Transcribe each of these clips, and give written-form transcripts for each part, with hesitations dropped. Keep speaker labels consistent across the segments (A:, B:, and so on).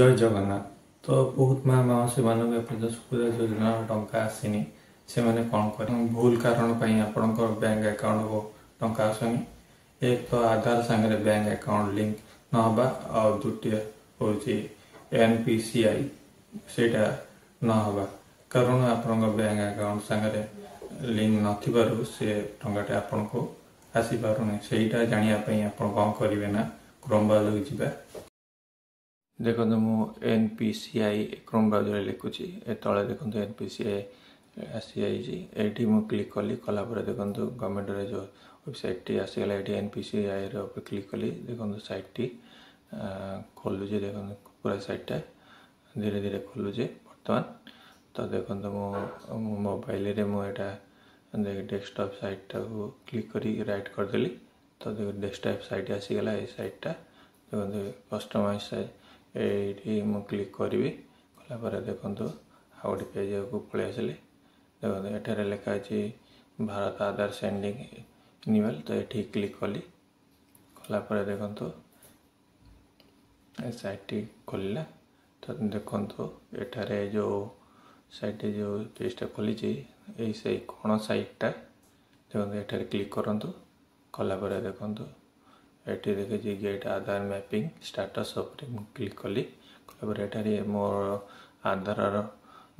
A: जय जगन्नाथ। तो बहुत माँ माउसी मानक एपर्यंत सुविधा योजना टंका आसीनी से मैंने कौन कर भूल कारण आपण बैंक अकाउंट को टंका आसनी। एक तो आधार सांगे बैंक अकाउंट लिंक नहबा और द्वितीय हूँ NPCI सेटा नहबा कारण आपण बैंक अकाउंट सांगे लिंक नथिबारु से टंकाटे आपण को आसी पारुनी। सेटा जानिया पई आपण कौन करिवे ना क्रोम ब्राउजर जिबा। देखो मु NPCI क्रोम ब्राउजर लिखुची ए तले देखो NPCI आसी आइजी एठी मु क्लिक कली कला पर देखो गवर्नमेंट रे जो वेबसाइट टी आसी गला एठी NPCI रे ऊपर क्लिक कली देखो साइट टी खोलु जे देखो पूरा साइट टा धीरे धीरे खोलु जे वर्तमान। तो देखो मु मोबाइल रे मु एटा डेस्कटॉप साइट टा को क्लिक करी राइट कर देली। तो देखो डेस्कटॉप साइट आसी गला ए साइट टा देखो कस्टमाइज ये मु क्लिक करी कला पर देखो आउ गोटे पेज को पलि आसले देखो एठारे लिखा है भारत आधार सेंडिंग इनिवल। तो ये क्लिक कली कला पर देखो साइट खोलला। तो देखो एठारे जो साइट जो पेजटा खोली यही से कौन साइटा देखो एठारे क्लिक करंतु कला पर देखो एटी देखे गेट आधार मैपिंग स्टेटस उपरे क्लिक कली कला पर एठारे मोर आधार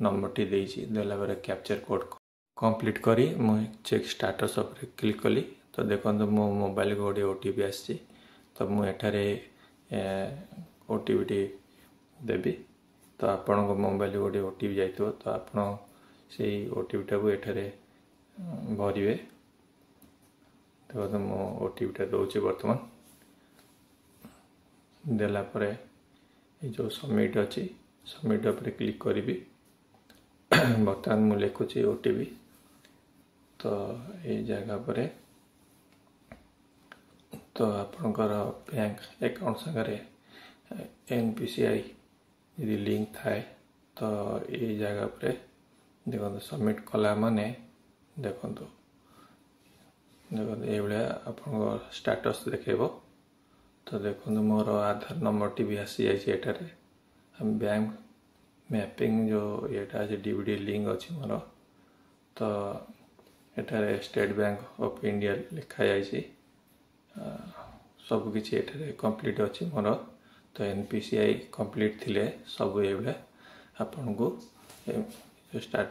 A: नंबर टी देइछि देला पर कैप्चर कोड कंप्लीट करी मु चेक स्टेटस उपरे क्लिक कली। तो देखो मो मोबाइल को गोटे OTP आछि। तो मु एठारे OTP टी देबी। तो आपण को मोबाइल गोटे OTP जाइतो तो आपण से OTP टा को एठारे भरिवे। देखो मो OTP टा दउछि वर्तमान देला परे जो सबमिट अच्छी सबमिट पर क्लिक करी बर्तमान मु लिखुची OTP। तो ये जगह पर तो आपणकर बैंक अकाउंट संगे NPCI यदि लिंक थाए तो ये जगह पर देखो सबमिट कला माने देखो देखो ये आप स्टेटस देखेबो। तो देखो मोर आधार नंबर टी भी आसी जाइए हम बैंक मैपिंग जो यहाँ DVD लिंक अच्छी मोर। तो एठारे स्टेट बैंक ऑफ इंडिया लिखा जाइए सब किसी एठारे कंप्लीट अच्छी मोर। तो NPCI कंप्लीट थिले सब ये आपन को स्टार्ट